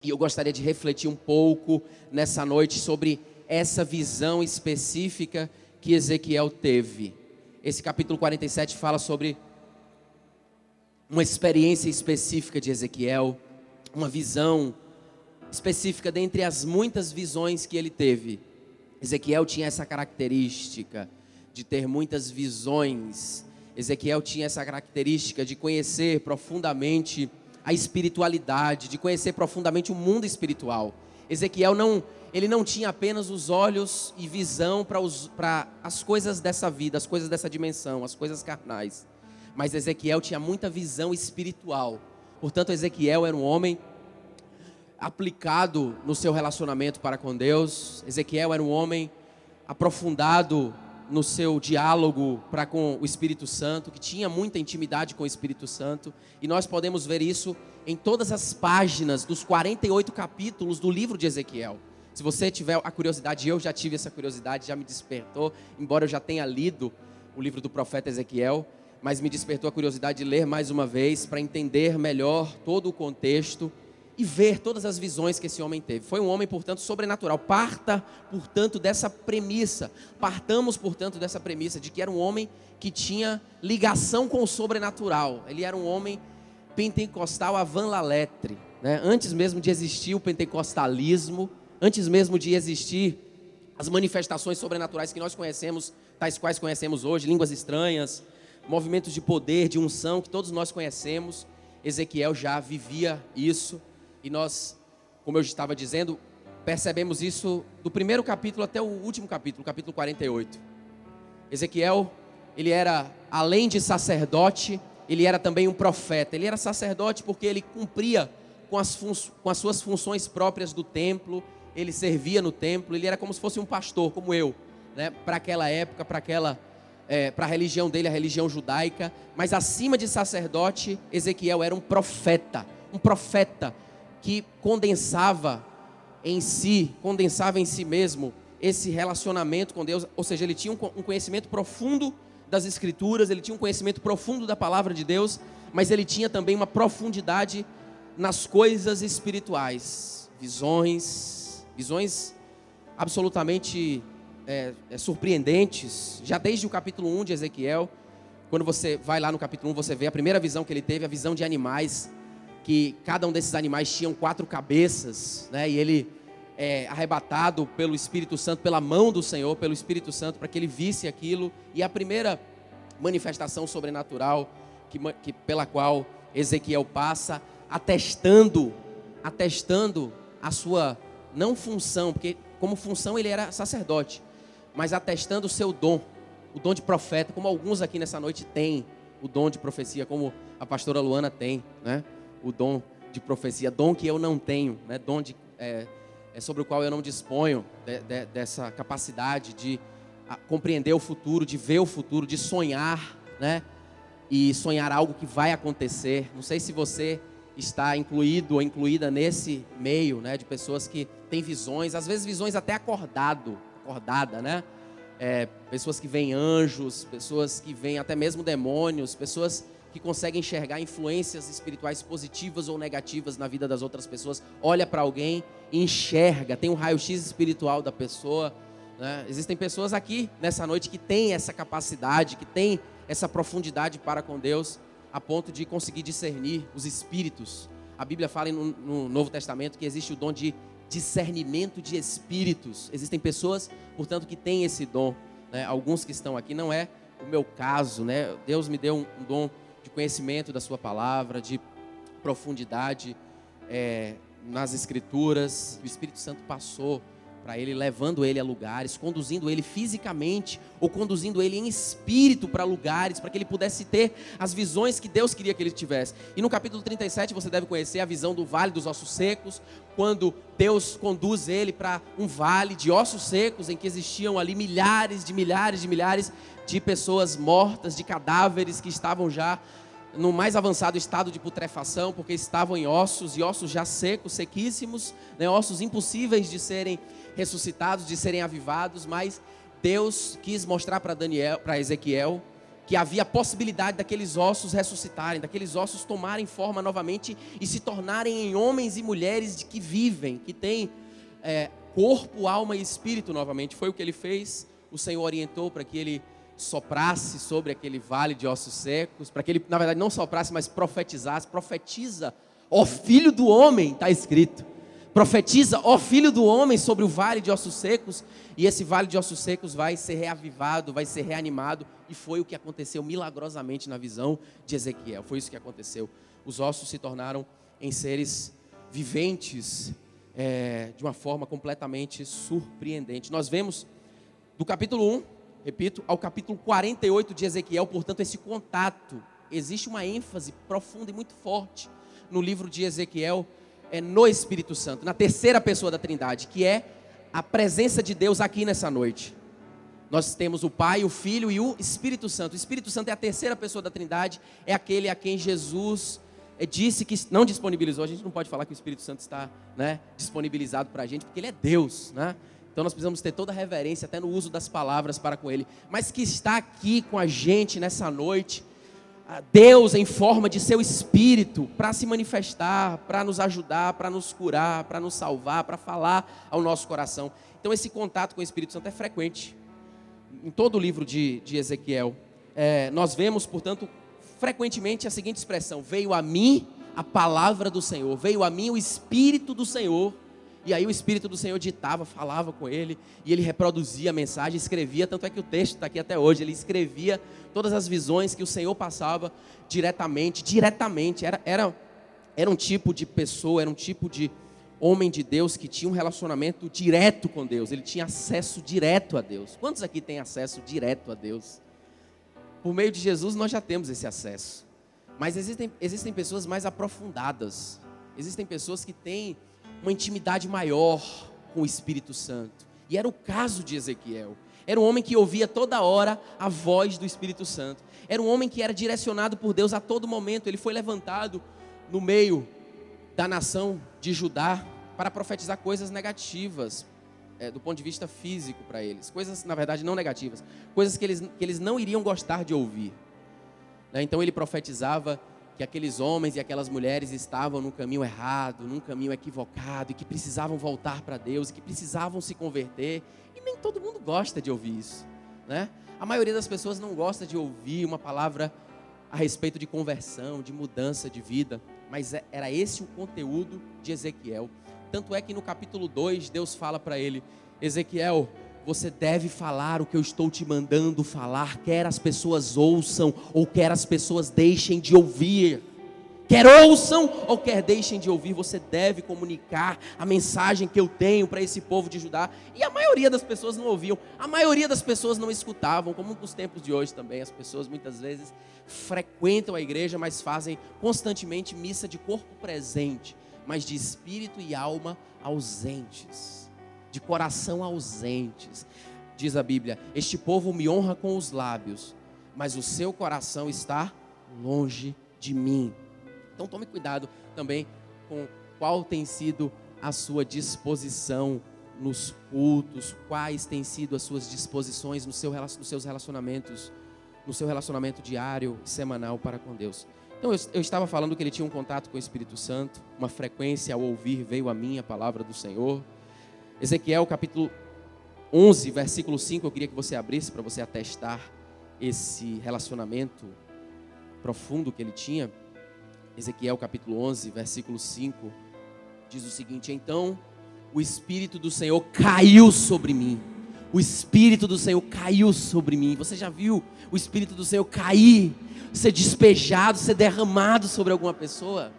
E eu gostaria de refletir um pouco nessa noite sobre essa visão específica que Ezequiel teve. Esse capítulo 47 fala sobre uma experiência específica de Ezequiel, uma visão específica dentre as muitas visões que ele teve. Ezequiel tinha essa característica de ter muitas visões. Ezequiel tinha essa característica de conhecer profundamente a espiritualidade, de conhecer profundamente o mundo espiritual. Ezequiel ele não tinha apenas os olhos e visão para as coisas dessa vida, as coisas dessa dimensão, as coisas carnais. Mas Ezequiel tinha muita visão espiritual. Portanto, Ezequiel era um homem aplicado no seu relacionamento para com Deus. Ezequiel era um homem aprofundado no seu diálogo para com o Espírito Santo, que tinha muita intimidade com o Espírito Santo. E nós podemos ver isso em todas as páginas dos 48 capítulos do livro de Ezequiel. Se você tiver a curiosidade, eu já tive essa curiosidade, já me despertou, embora eu já tenha lido o livro do profeta Ezequiel, mas me despertou a curiosidade de ler mais uma vez para entender melhor todo o contexto e ver todas as visões que esse homem teve. Foi um homem, portanto, sobrenatural. Partamos, portanto, dessa premissa de que era um homem que tinha ligação com o sobrenatural. Ele era um homem pentecostal avant la lettre, né? Antes mesmo de existir o pentecostalismo, antes mesmo de existir as manifestações sobrenaturais que nós conhecemos, tais quais conhecemos hoje, línguas estranhas, movimentos de poder, de unção, que todos nós conhecemos, Ezequiel já vivia isso. E nós, como eu estava dizendo, percebemos isso do primeiro capítulo até o último capítulo, capítulo 48. Ezequiel, ele era, além de sacerdote, ele era também um profeta. Ele era sacerdote porque ele cumpria com as suas funções próprias do templo, ele servia no templo, ele era como se fosse um pastor, como eu, né? Para aquela época, para a religião dele, a religião judaica. Mas acima de sacerdote, Ezequiel era um profeta que condensava em si mesmo esse relacionamento com Deus. Ou seja, ele tinha um conhecimento profundo das Escrituras, ele tinha um conhecimento profundo da palavra de Deus, mas ele tinha também uma profundidade nas coisas espirituais, visões absolutamente surpreendentes. Já desde o capítulo 1 de Ezequiel, quando você vai lá no capítulo 1, você vê a primeira visão que ele teve, a visão de animais, que cada um desses animais tinham 4 cabeças, né? E ele arrebatado pelo Espírito Santo, pela mão do Senhor, pelo Espírito Santo, para que ele visse aquilo. E a primeira manifestação sobrenatural pela qual Ezequiel passa, atestando a sua, não função, porque como função ele era sacerdote, mas atestando o seu dom, o dom de profeta, como alguns aqui nessa noite têm o dom de profecia, como a pastora Luana tem, né? O dom de profecia, dom que eu não tenho, né? Dom sobre o qual eu não disponho dessa capacidade de compreender o futuro, de ver o futuro, de sonhar, né? E sonhar algo que vai acontecer. Não sei se você está incluído ou incluída nesse meio, né? De pessoas que têm visões, às vezes visões até acordada, né? Pessoas que veem anjos, pessoas que veem até mesmo demônios, pessoas que conseguem enxergar influências espirituais positivas ou negativas na vida das outras pessoas. Olha para alguém e enxerga, tem um raio-x espiritual da pessoa, né? Existem pessoas aqui nessa noite que têm essa capacidade, que têm essa profundidade para com Deus, a ponto de conseguir discernir os espíritos. A Bíblia fala no Novo Testamento que existe o dom de discernimento de espíritos. Existem pessoas, portanto, que têm esse dom, né? Alguns que estão aqui, não é o meu caso, né? Deus me deu um dom de conhecimento da sua palavra, de profundidade nas Escrituras. O Espírito Santo passou para ele, levando ele a lugares, conduzindo ele fisicamente ou conduzindo ele em espírito para lugares, para que ele pudesse ter as visões que Deus queria que ele tivesse. E no capítulo 37 você deve conhecer a visão do Vale dos Ossos Secos, quando Deus conduz ele para um vale de ossos secos, em que existiam ali milhares de pessoas mortas, de cadáveres que estavam já no mais avançado estado de putrefação, porque estavam em ossos, e ossos já secos, sequíssimos, né? Ossos impossíveis de serem ressuscitados, de serem avivados. Mas Deus quis mostrar para Ezequiel que havia a possibilidade daqueles ossos ressuscitarem, daqueles ossos tomarem forma novamente e se tornarem em homens e mulheres que vivem, que têm corpo, alma e espírito novamente. Foi o que ele fez. O Senhor orientou para que ele soprasse sobre aquele vale de ossos secos, para que ele, na verdade, não soprasse, mas profetizasse. Profetiza, ó filho do homem, está escrito. Profetiza, ó filho do homem, sobre o vale de ossos secos, e esse vale de ossos secos vai ser reavivado, vai ser reanimado, e foi o que aconteceu milagrosamente na visão de Ezequiel. Foi isso que aconteceu. Os ossos se tornaram em seres viventes, de uma forma completamente surpreendente. Nós vemos do capítulo 1, repito, ao capítulo 48 de Ezequiel, portanto, esse contato. Existe uma ênfase profunda e muito forte no livro de Ezequiel, no Espírito Santo, na terceira pessoa da Trindade, que é a presença de Deus aqui nessa noite. Nós temos o Pai, o Filho e o Espírito Santo. O Espírito Santo é a terceira pessoa da Trindade, é aquele a quem Jesus disse que não disponibilizou. A gente não pode falar que o Espírito Santo está, disponibilizado para a gente, porque ele é Deus, né? Então nós precisamos ter toda a reverência, até no uso das palavras para com ele, mas que está aqui com a gente nessa noite, Deus em forma de seu Espírito, para se manifestar, para nos ajudar, para nos curar, para nos salvar, para falar ao nosso coração. Então esse contato com o Espírito Santo é frequente. Em todo o livro de Ezequiel, nós vemos, portanto, frequentemente a seguinte expressão: veio a mim a palavra do Senhor, veio a mim o Espírito do Senhor. E aí o Espírito do Senhor ditava, falava com ele, e ele reproduzia a mensagem, escrevia, tanto é que o texto está aqui até hoje. Ele escrevia todas as visões que o Senhor passava diretamente. Era um tipo de pessoa, era um tipo de homem de Deus que tinha um relacionamento direto com Deus. Ele tinha acesso direto a Deus. Quantos aqui têm acesso direto a Deus? Por meio de Jesus nós já temos esse acesso. Mas existem pessoas mais aprofundadas. Existem pessoas que têm uma intimidade maior com o Espírito Santo. E era o caso de Ezequiel. Era um homem que ouvia toda hora a voz do Espírito Santo. Era um homem que era direcionado por Deus a todo momento. Ele foi levantado no meio da nação de Judá para profetizar coisas negativas, do ponto de vista físico para eles. Coisas, na verdade, não negativas. Coisas que eles não iriam gostar de ouvir. Então ele profetizava que aqueles homens e aquelas mulheres estavam num caminho errado, num caminho equivocado, e que precisavam voltar para Deus, e que precisavam se converter. E nem todo mundo gosta de ouvir isso, né? A maioria das pessoas não gosta de ouvir uma palavra a respeito de conversão, de mudança de vida, mas era esse o conteúdo de Ezequiel. Tanto é que no capítulo 2, Deus fala para ele: Ezequiel, você deve falar o que eu estou te mandando falar, quer as pessoas ouçam ou quer as pessoas deixem de ouvir. Quer ouçam ou quer deixem de ouvir, você deve comunicar a mensagem que eu tenho para esse povo de Judá. E a maioria das pessoas não ouviam, a maioria das pessoas não escutavam, como nos tempos de hoje também. As pessoas muitas vezes frequentam a igreja, mas fazem constantemente missa de corpo presente, mas de espírito e alma ausentes. De coração ausentes. Diz a Bíblia: este povo me honra com os lábios, mas o seu coração está longe de mim. Então tome cuidado também com qual tem sido a sua disposição nos cultos, quais têm sido as suas disposições nos seus relacionamentos, no seu relacionamento diário e semanal para com Deus. Então eu estava falando que ele tinha um contato com o Espírito Santo, uma frequência ao ouvir veio a mim a palavra do Senhor. Ezequiel capítulo 11, versículo 5, eu queria que você abrisse para você atestar esse relacionamento profundo que ele tinha. Ezequiel capítulo 11, versículo 5, diz o seguinte: então o Espírito do Senhor caiu sobre mim. O Espírito do Senhor caiu sobre mim. Você já viu o Espírito do Senhor cair, ser despejado, ser derramado sobre alguma pessoa?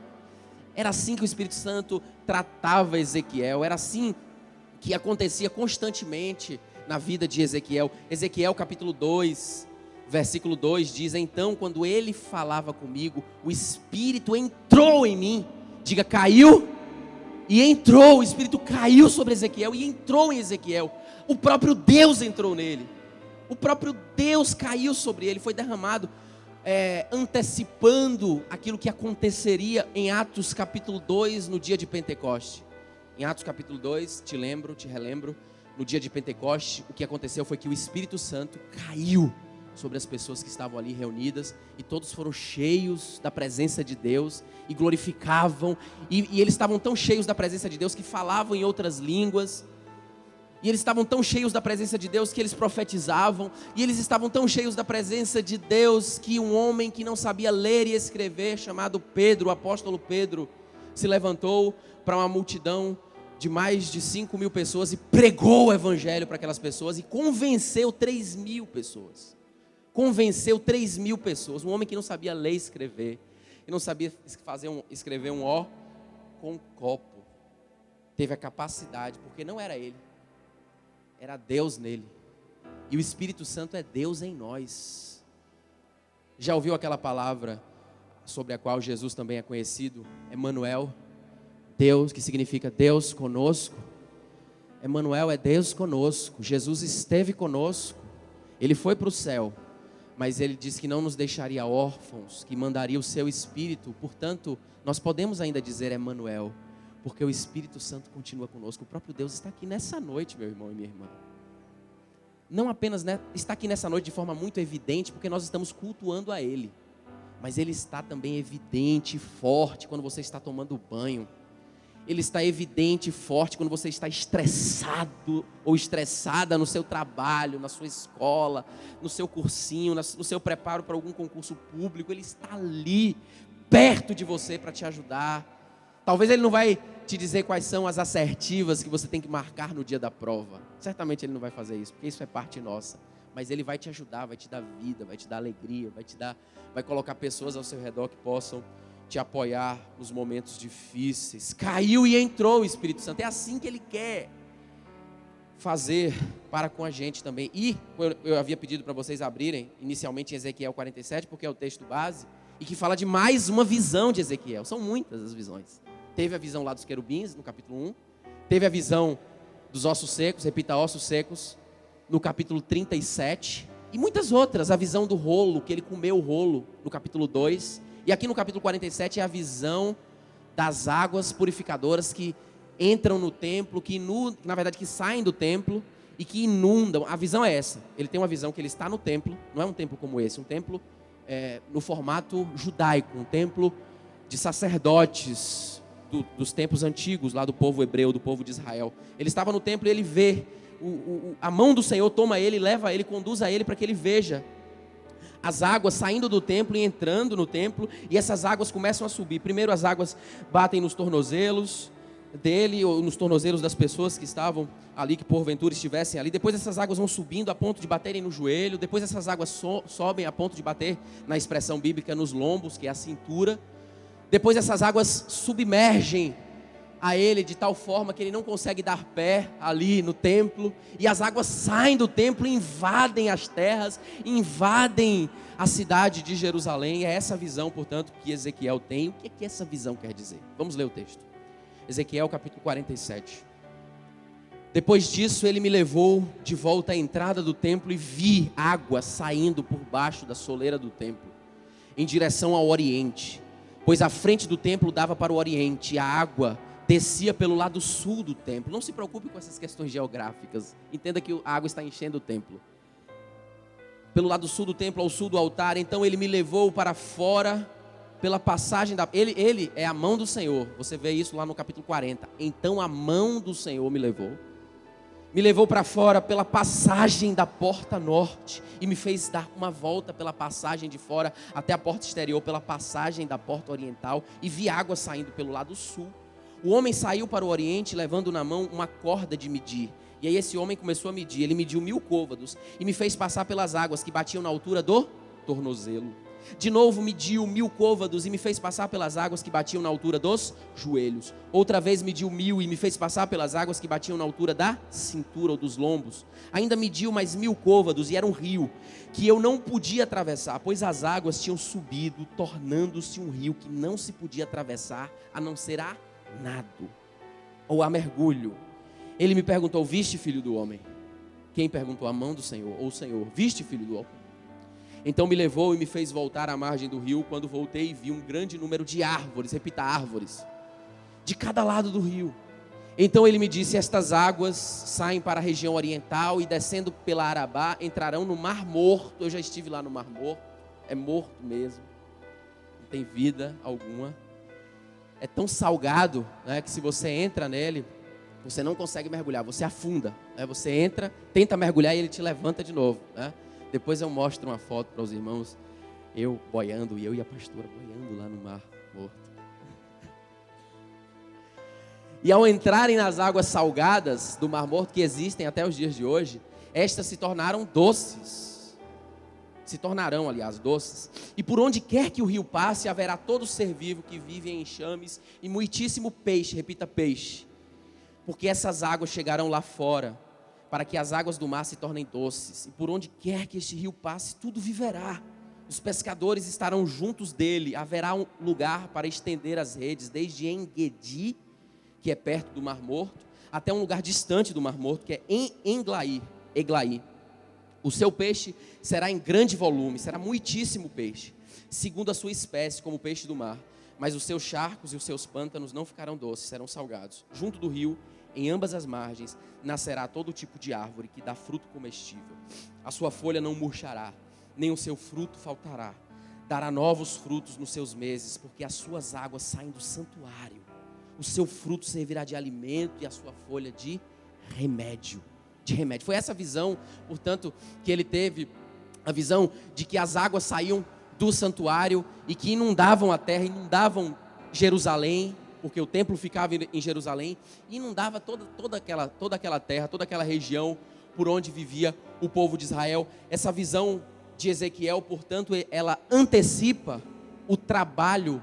Era assim que o Espírito Santo tratava Ezequiel, era assim que acontecia constantemente na vida de Ezequiel. Ezequiel capítulo 2, versículo 2 diz: então quando ele falava comigo, o Espírito entrou em mim. Diga, caiu e entrou. O Espírito caiu sobre Ezequiel e entrou em Ezequiel. O próprio Deus entrou nele. O próprio Deus caiu sobre ele, foi derramado, antecipando aquilo que aconteceria em Atos capítulo 2, no dia de Pentecoste. Em Atos capítulo 2, te relembro, no dia de Pentecoste, o que aconteceu foi que o Espírito Santo caiu sobre as pessoas que estavam ali reunidas, e todos foram cheios da presença de Deus, e glorificavam, e eles estavam tão cheios da presença de Deus, que falavam em outras línguas, e eles estavam tão cheios da presença de Deus, que eles profetizavam, e eles estavam tão cheios da presença de Deus, que um homem que não sabia ler e escrever, chamado Pedro, o apóstolo Pedro, se levantou para uma multidão de mais de 5.000 pessoas, e pregou o evangelho para aquelas pessoas, e convenceu 3.000 pessoas, convenceu 3.000 pessoas, um homem que não sabia ler e escrever, e não sabia escrever um O com um copo, teve a capacidade, porque não era ele, era Deus nele, e o Espírito Santo é Deus em nós. Já ouviu aquela palavra sobre a qual Jesus também é conhecido, Emanuel? Deus, que significa Deus conosco. Emanuel é Deus conosco. Jesus esteve conosco, Ele foi para o céu, mas Ele disse que não nos deixaria órfãos, que mandaria o seu Espírito. Portanto, nós podemos ainda dizer Emanuel, porque o Espírito Santo continua conosco. O próprio Deus está aqui nessa noite, meu irmão e minha irmã. Não apenas está aqui nessa noite de forma muito evidente, porque nós estamos cultuando a Ele, mas Ele está também evidente e forte quando você está tomando banho. Ele está evidente e forte quando você está estressado ou estressada no seu trabalho, na sua escola, no seu cursinho, no seu preparo para algum concurso público. Ele está ali, perto de você para te ajudar. Talvez Ele não vai te dizer quais são as assertivas que você tem que marcar no dia da prova. Certamente Ele não vai fazer isso, porque isso é parte nossa. Mas Ele vai te ajudar, vai te dar vida, vai te dar alegria, vai colocar pessoas ao seu redor que possam te apoiar nos momentos difíceis. Caiu e entrou o Espírito Santo. É assim que Ele quer fazer para com a gente também. E eu havia pedido para vocês abrirem inicialmente em Ezequiel 47, porque é o texto base, e que fala de mais uma visão de Ezequiel. São muitas as visões. Teve a visão lá dos querubins, no capítulo 1. Teve a visão dos ossos secos, repita, ossos secos, no capítulo 37. E muitas outras. A visão do rolo, que ele comeu o rolo, no capítulo 2. E aqui no capítulo 47 é a visão das águas purificadoras que entram no templo, que saem do templo e que inundam. A visão é essa. Ele tem uma visão que ele está no templo, não é um templo como esse, um templo no formato judaico, um templo de sacerdotes dos tempos antigos, lá do povo hebreu, do povo de Israel. Ele estava no templo e ele vê, a mão do Senhor toma ele, leva ele, conduz a ele para que ele veja as águas saindo do templo e entrando no templo, e essas águas começam a subir. Primeiro as águas batem nos tornozelos dele, ou nos tornozelos das pessoas que estavam ali, que porventura estivessem ali. Depois essas águas vão subindo a ponto de baterem no joelho. Depois essas águas sobem a ponto de bater, na expressão bíblica, nos lombos, que é a cintura. Depois essas águas submergem a ele de tal forma que ele não consegue dar pé ali no templo, e as águas saem do templo e invadem as terras, invadem a cidade de Jerusalém. É essa visão, portanto, que Ezequiel tem. O que é que essa visão quer dizer? Vamos ler o texto. Ezequiel capítulo 47. Depois disso ele me levou de volta à entrada do templo, e vi água saindo por baixo da soleira do templo, em direção ao oriente, pois a frente do templo dava para o oriente, e a água descia pelo lado sul do templo. Não se preocupe com essas questões geográficas. Entenda que a água está enchendo o templo. Pelo lado sul do templo, ao sul do altar. Então ele me levou para fora, pela passagem da... Ele é a mão do Senhor. Você vê isso lá no capítulo 40. Então a mão do Senhor me levou. Me levou para fora pela passagem da porta norte, e me fez dar uma volta pela passagem de fora até a porta exterior, pela passagem da porta oriental, e vi água saindo pelo lado sul. O homem saiu para o oriente, levando na mão uma corda de medir. E aí esse homem começou a medir. Ele mediu 1000 côvados e me fez passar pelas águas que batiam na altura do tornozelo. De novo mediu 1000 côvados e me fez passar pelas águas que batiam na altura dos joelhos. Outra vez mediu 1000 e me fez passar pelas águas que batiam na altura da cintura ou dos lombos. Ainda mediu mais 1000 côvados, e era um rio que eu não podia atravessar, pois as águas tinham subido, tornando-se um rio que não se podia atravessar, a não ser a nado ou a mergulho. Ele me perguntou: viste, filho do homem? Quem perguntou? A mão do Senhor, ou o Senhor. Viste, filho do homem? Então me levou e me fez voltar à margem do rio. Quando voltei, vi um grande número de árvores, repita, árvores, de cada lado do rio, Então ele me disse: estas águas saem para a região oriental e descendo pela Arabá entrarão no Mar Morto. Eu já estive lá no Mar Morto, é morto mesmo, não tem vida alguma. É tão salgado, né, que se você entra nele, você não consegue mergulhar, você afunda, né? Você entra, tenta mergulhar e ele te levanta de novo, né? Depois eu mostro uma foto para os irmãos, eu boiando, e eu e a pastora boiando lá no Mar Morto. E ao entrarem nas águas salgadas do Mar Morto, que existem até os dias de hoje, estas se tornaram doces. Se tornarão, aliás, doces. E por onde quer que o rio passe, haverá todo ser vivo que vive em enxames e muitíssimo peixe, repita, peixe. Porque essas águas chegarão lá fora, para que as águas do mar se tornem doces. E por onde quer que este rio passe, tudo viverá. Os pescadores estarão juntos dele, haverá um lugar para estender as redes, desde En-Gedi, que é perto do Mar Morto, até um lugar distante do Mar Morto, que é em Eglaí. O seu peixe será em grande volume, será muitíssimo peixe, segundo a sua espécie, como o peixe do mar. Mas os seus charcos e os seus pântanos não ficarão doces, serão salgados. Junto do rio, em ambas as margens, nascerá todo tipo de árvore que dá fruto comestível. A sua folha não murchará, nem o seu fruto faltará. Dará novos frutos nos seus meses, porque as suas águas saem do santuário. O seu fruto servirá de alimento e a sua folha de remédio. Foi essa visão, portanto, que ele teve, a visão de que as águas saíam do santuário e que inundavam a terra, inundavam Jerusalém, porque o templo ficava em Jerusalém, e inundava toda aquela terra, toda aquela região por onde vivia o povo de Israel. Essa visão de Ezequiel, portanto, ela antecipa o trabalho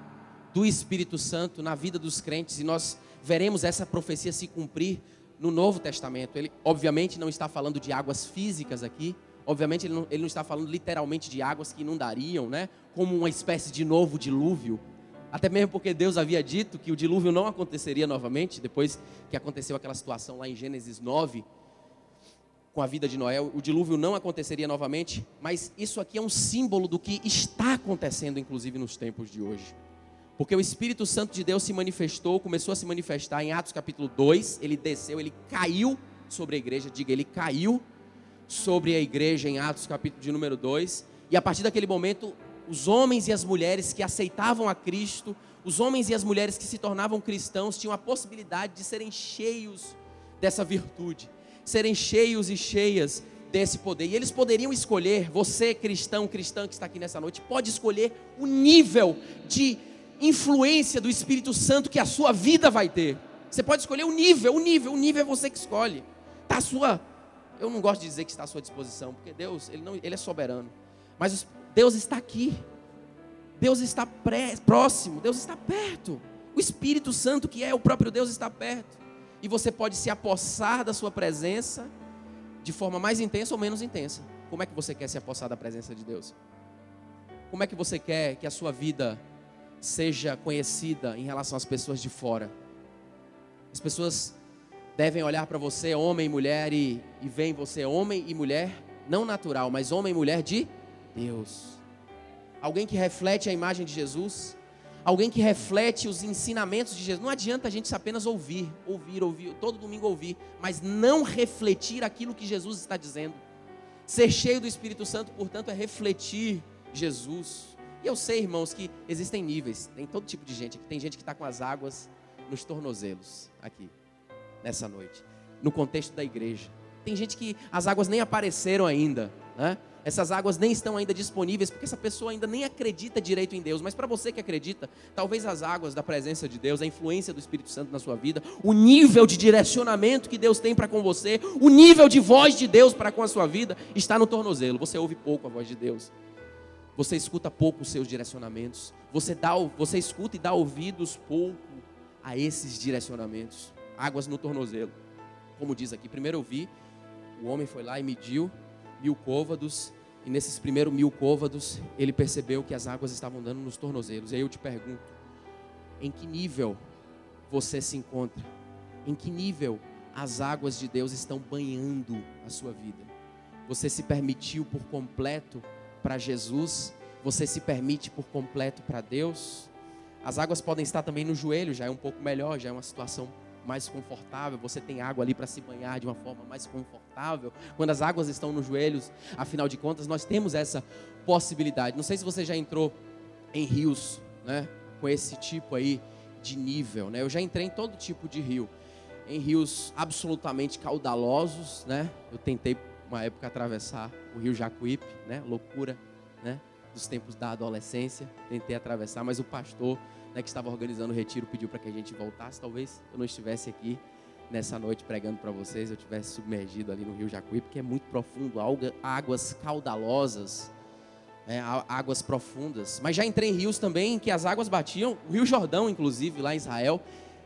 do Espírito Santo na vida dos crentes, e nós veremos essa profecia se cumprir no Novo Testamento. Ele obviamente não está falando de águas físicas aqui, obviamente ele não está falando literalmente de águas que inundariam, né? Como uma espécie de novo dilúvio, até mesmo porque Deus havia dito que o dilúvio não aconteceria novamente, depois que aconteceu aquela situação lá em Gênesis 9, com a vida de Noé, o dilúvio não aconteceria novamente, mas isso aqui é um símbolo do que está acontecendo, inclusive nos tempos de hoje. Porque o Espírito Santo de Deus se manifestou, começou a se manifestar em Atos capítulo 2, ele desceu, ele caiu sobre a igreja, ele caiu sobre a igreja em Atos capítulo de número 2, e a partir daquele momento, os homens e as mulheres que aceitavam a Cristo, os homens e as mulheres que se tornavam cristãos, tinham a possibilidade de serem cheios dessa virtude, serem cheios e cheias desse poder, e eles poderiam escolher, você cristão, cristã que está aqui nessa noite, pode escolher o nível de influência do Espírito Santo que a sua vida vai ter. Você pode escolher o nível é você que escolhe. Está a sua, eu não gosto de dizer que está à sua disposição, porque Deus, ele é soberano. Mas Deus está aqui. Deus está próximo, Deus está perto. O Espírito Santo, que é o próprio Deus, está perto. E você pode se apossar da sua presença de forma mais intensa ou menos intensa. Como é que você quer se apossar da presença de Deus? Como é que você quer que a sua vida seja conhecida em relação às pessoas de fora? As pessoas devem olhar para você, homem e mulher, e veem você homem e mulher, não natural, mas homem e mulher de Deus. Alguém que reflete a imagem de Jesus, alguém que reflete os ensinamentos de Jesus. Não adianta a gente apenas ouvir, todo domingo ouvir, mas não refletir aquilo que Jesus está dizendo. Ser cheio do Espírito Santo, portanto, é refletir Jesus. E eu sei, irmãos, que existem níveis, tem todo tipo de gente aqui. Tem gente que está com as águas nos tornozelos aqui, nessa noite, no contexto da igreja. Tem gente que as águas nem apareceram ainda, né? Essas águas nem estão ainda disponíveis, porque essa pessoa ainda nem acredita direito em Deus. Mas para você que acredita, talvez as águas da presença de Deus, a influência do Espírito Santo na sua vida, o nível de direcionamento que Deus tem para com você, o nível de voz de Deus para com a sua vida, está no tornozelo. Você ouve pouco a voz de Deus. Você escuta pouco os seus direcionamentos. Você escuta e dá ouvidos pouco a esses direcionamentos. Águas no tornozelo. Como diz aqui, primeiro eu vi, o homem foi lá e mediu 1000 côvados. E nesses primeiros 1000 côvados, ele percebeu que as águas estavam dando nos tornozelos. E aí eu te pergunto, em que nível você se encontra? Em que nível as águas de Deus estão banhando a sua vida? Você se permitiu por completo para Jesus? Você se permite por completo para Deus? As águas podem estar também no joelho, já é um pouco melhor, já é uma situação mais confortável, você tem água ali para se banhar de uma forma mais confortável. Quando as águas estão nos joelhos, afinal de contas, nós temos essa possibilidade. Não sei se você já entrou em rios, né, com esse tipo aí de nível, né? Eu já entrei em todo tipo de rio. Em rios absolutamente caudalosos, né? Eu tentei, uma época, atravessar o rio Jacuípe, né? Loucura, né? Dos tempos da adolescência. Tentei atravessar, mas o pastor, né, que estava organizando o retiro, pediu para que a gente voltasse. Talvez eu não estivesse aqui nessa noite pregando para vocês, eu tivesse submergido ali no rio Jacuípe, que é muito profundo, águas caudalosas, né? Águas profundas. Mas já entrei em rios também em que as águas batiam, o Rio Jordão, inclusive, lá em Israel,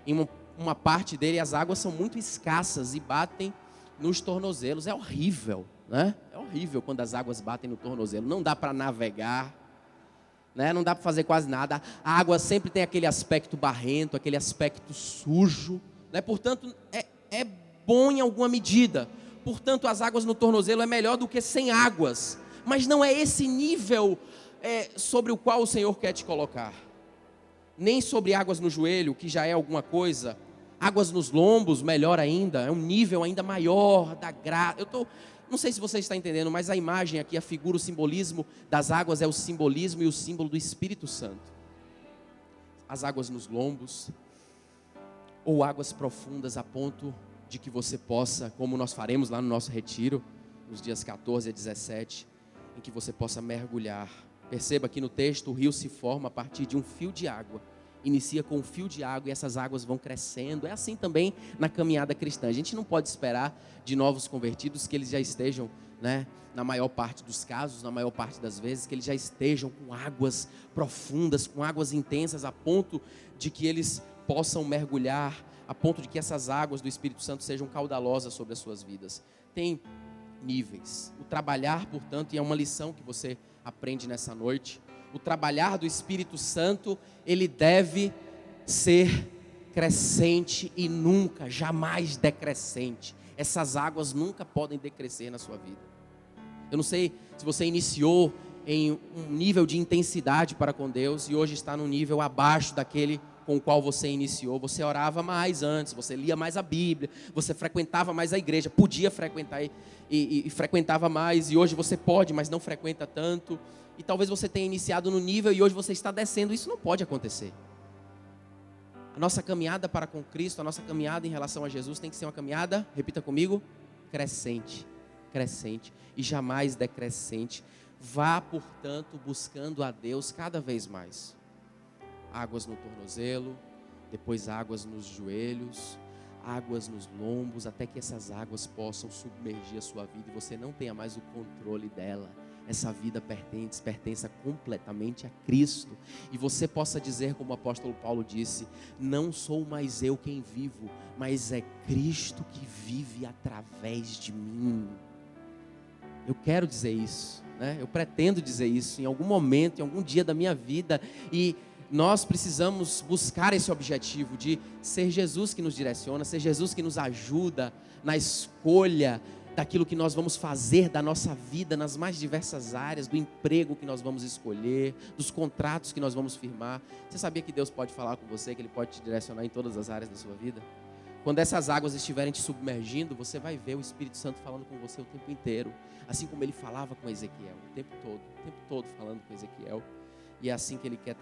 em uma parte dele as águas são muito escassas e batem nos tornozelos. É horrível, né? É horrível quando as águas batem no tornozelo. Não dá para navegar, né? Não dá para fazer quase nada. A água sempre tem aquele aspecto barrento, aquele aspecto sujo, né? Portanto, é bom em alguma medida. Portanto, as águas no tornozelo é melhor do que sem águas. Mas não é esse nível sobre o qual o Senhor quer te colocar. Nem sobre águas no joelho, que já é alguma coisa. Águas nos lombos, melhor ainda. É um nível ainda maior da graça. Não sei se você está entendendo, mas a imagem aqui, a figura, o simbolismo das águas é o simbolismo e o símbolo do Espírito Santo. As águas nos lombos, ou águas profundas a ponto de que você possa, como nós faremos lá no nosso retiro, nos dias 14 a 17, em que você possa mergulhar. Perceba que no texto o rio se forma a partir de um fio de água. Inicia com um fio de água e essas águas vão crescendo. É assim também na caminhada cristã. A gente não pode esperar de novos convertidos que eles já estejam, né, na maior parte dos casos, na maior parte das vezes, que eles já estejam com águas profundas, com águas intensas, a ponto de que eles possam mergulhar, a ponto de que essas águas do Espírito Santo sejam caudalosas sobre as suas vidas. Tem níveis. O trabalhar, portanto, e é uma lição que você aprende nessa noite, o trabalhar do Espírito Santo, ele deve ser crescente e nunca, jamais decrescente. Essas águas nunca podem decrescer na sua vida. Eu não sei se você iniciou em um nível de intensidade para com Deus e hoje está num nível abaixo daquele com o qual você iniciou. Você orava mais antes, você lia mais a Bíblia, você frequentava mais a igreja, podia frequentar e frequentava mais, e hoje você pode, mas não frequenta tanto. E talvez você tenha iniciado no nível e hoje você está descendo. Isso não pode acontecer. A nossa caminhada para com Cristo, a nossa caminhada em relação a Jesus tem que ser uma caminhada, repita comigo, crescente, crescente e jamais decrescente. Vá, portanto, buscando a Deus cada vez mais. Águas no tornozelo, depois águas nos joelhos, águas nos lombos, até que essas águas possam submergir a sua vida e você não tenha mais o controle dela. Essa vida pertence completamente a Cristo. E você possa dizer, como o apóstolo Paulo disse, não sou mais eu quem vivo, mas é Cristo que vive através de mim. Eu quero dizer isso, né? Eu pretendo dizer isso em algum momento, em algum dia da minha vida. E nós precisamos buscar esse objetivo de ser Jesus que nos direciona, ser Jesus que nos ajuda na escolha daquilo que nós vamos fazer da nossa vida nas mais diversas áreas, do emprego que nós vamos escolher, dos contratos que nós vamos firmar. Você sabia que Deus pode falar com você, que Ele pode te direcionar em todas as áreas da sua vida? Quando essas águas estiverem te submergindo, você vai ver o Espírito Santo falando com você o tempo inteiro, assim como Ele falava com Ezequiel, o tempo todo falando com Ezequiel. E é assim que Ele quer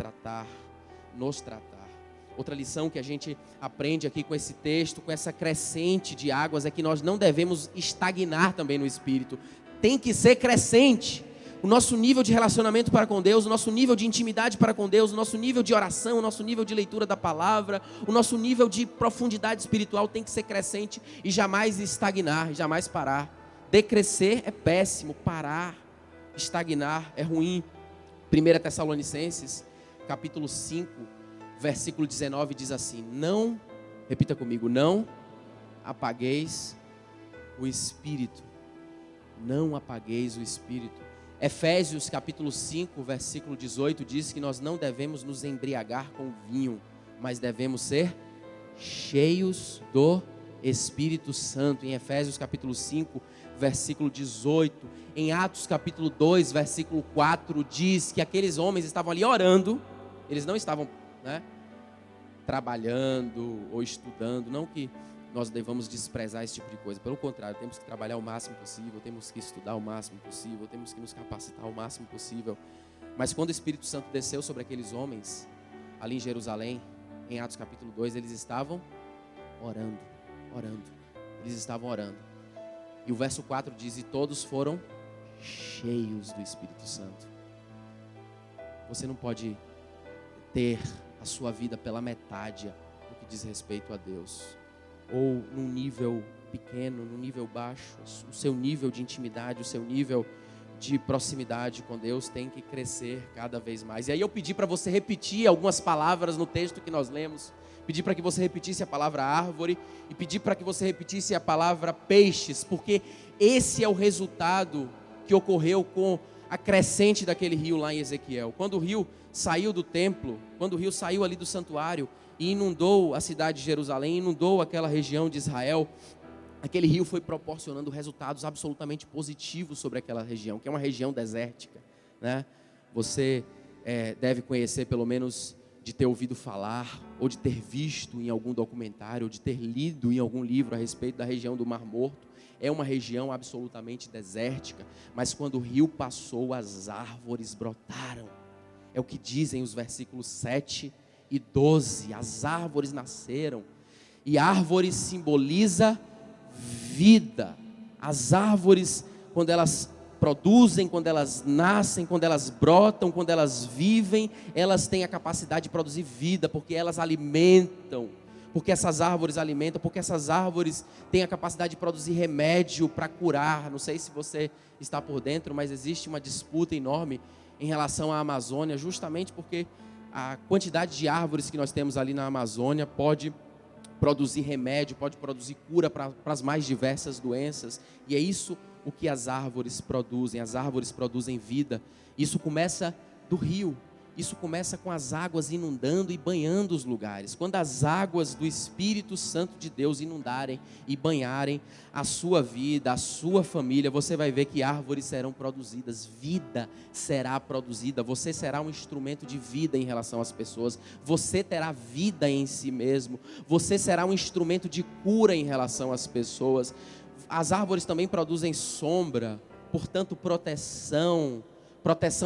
nos tratar. Outra lição que a gente aprende aqui com esse texto, com essa crescente de águas, é que nós não devemos estagnar também no Espírito. Tem que ser crescente. O nosso nível de relacionamento para com Deus, o nosso nível de intimidade para com Deus, o nosso nível de oração, o nosso nível de leitura da palavra, o nosso nível de profundidade espiritual tem que ser crescente e jamais estagnar, jamais parar. Decrescer é péssimo, parar, estagnar é ruim. 1 Tessalonicenses, capítulo 5, versículo 19 diz assim: não, repita comigo, não apagueis o Espírito. Não apagueis o Espírito. Efésios capítulo 5, versículo 18 diz que nós não devemos nos embriagar com vinho, mas devemos ser cheios do Espírito Santo. Em Efésios capítulo 5, versículo 18. Em Atos capítulo 2, versículo 4 diz que aqueles homens estavam ali orando. Eles não estavam, trabalhando ou estudando. Não que nós devamos desprezar esse tipo de coisa. Pelo contrário, temos que trabalhar o máximo possível, temos que estudar o máximo possível, temos que nos capacitar o máximo possível. Mas quando o Espírito Santo desceu sobre aqueles homens, ali em Jerusalém, em Atos capítulo 2, eles estavam orando. Eles estavam orando. E o verso 4 diz: e todos foram cheios do Espírito Santo. Você não pode ter a sua vida pela metade no que diz respeito a Deus, ou num nível pequeno, num nível baixo. O seu nível de intimidade, o seu nível de proximidade com Deus tem que crescer cada vez mais. E aí eu pedi para você repetir algumas palavras no texto que nós lemos. Pedi para que você repetisse a palavra árvore e pedi para que você repetisse a palavra peixes, porque esse é o resultado que ocorreu com a crescente daquele rio lá em Ezequiel. Quando o rio saiu do templo, quando o rio saiu ali do santuário e inundou a cidade de Jerusalém, inundou aquela região de Israel, aquele rio foi proporcionando resultados absolutamente positivos sobre aquela região, que é uma região desértica, né? Você deve conhecer, pelo menos de ter ouvido falar, ou de ter visto em algum documentário, ou de ter lido em algum livro a respeito da região do Mar Morto. É uma região absolutamente desértica, mas quando o rio passou, as árvores brotaram. É o que dizem os versículos 7 e 12. As árvores nasceram. E árvore simboliza vida. As árvores, quando elas produzem, quando elas nascem, quando elas brotam, quando elas vivem, elas têm a capacidade de produzir vida, porque elas alimentam. Porque essas árvores alimentam, porque essas árvores têm a capacidade de produzir remédio para curar. Não sei se você está por dentro, mas existe uma disputa enorme em relação à Amazônia, justamente porque a quantidade de árvores que nós temos ali na Amazônia pode produzir remédio, pode produzir cura para as mais diversas doenças. E é isso o que as árvores produzem vida. Isso começa do rio. Isso começa com as águas inundando e banhando os lugares. Quando as águas do Espírito Santo de Deus inundarem e banharem a sua vida, a sua família, você vai ver que árvores serão produzidas, vida será produzida, você será um instrumento de vida em relação às pessoas, você terá vida em si mesmo, você será um instrumento de cura em relação às pessoas. As árvores também produzem sombra, portanto proteção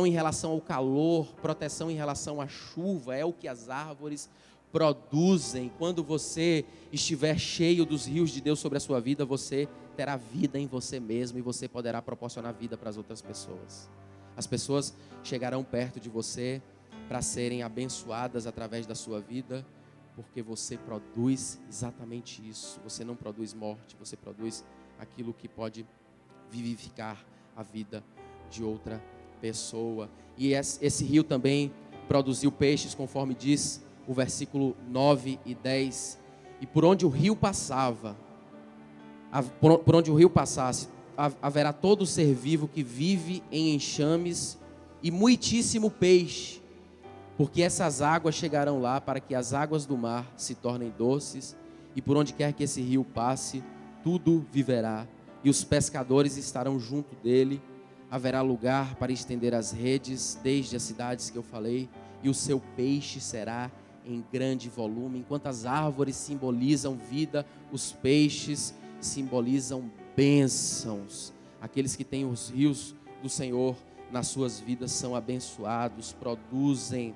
em relação ao calor, proteção em relação à chuva, é o que as árvores produzem. Quando você estiver cheio dos rios de Deus sobre a sua vida, você terá vida em você mesmo e você poderá proporcionar vida para as outras pessoas. As pessoas chegarão perto de você para serem abençoadas através da sua vida, porque você produz exatamente isso. Você não produz morte, você produz aquilo que pode vivificar a vida de outra pessoa. E esse rio também produziu peixes, conforme diz o versículo 9 e 10. E por onde o rio passasse, haverá todo ser vivo que vive em enxames e muitíssimo peixe, porque essas águas chegarão lá para que as águas do mar se tornem doces, e por onde quer que esse rio passe, tudo viverá, e os pescadores estarão junto dele. Haverá lugar para estender as redes desde as cidades que eu falei, e o seu peixe será em grande volume. Enquanto as árvores simbolizam vida, os peixes simbolizam bênçãos. Aqueles que têm os rios do Senhor nas suas vidas são abençoados, produzem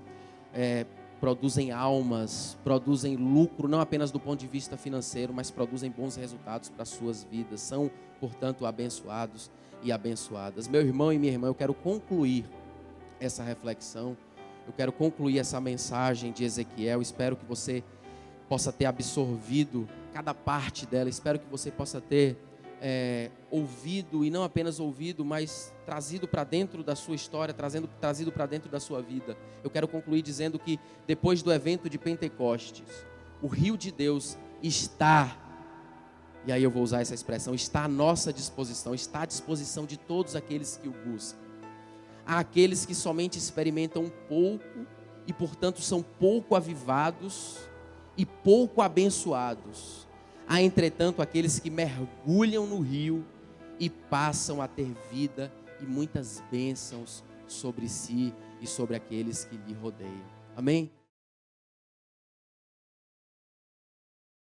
almas, produzem lucro, não apenas do ponto de vista financeiro, mas produzem bons resultados para as suas vidas. São, portanto, abençoados e abençoadas. Meu irmão e minha irmã, eu quero concluir essa reflexão, eu quero concluir essa mensagem de Ezequiel. Espero que você possa ter absorvido cada parte dela, espero que você possa ter ouvido, e não apenas ouvido, mas trazido para dentro da sua história, trazido para dentro da sua vida. Eu quero concluir dizendo que depois do evento de Pentecostes, o rio de Deus está, e aí eu vou usar essa expressão, está à nossa disposição, está à disposição de todos aqueles que o buscam. Há aqueles que somente experimentam um pouco e, portanto, são pouco avivados e pouco abençoados. Há, entretanto, aqueles que mergulham no rio e passam a ter vida e muitas bênçãos sobre si e sobre aqueles que lhe rodeiam. Amém?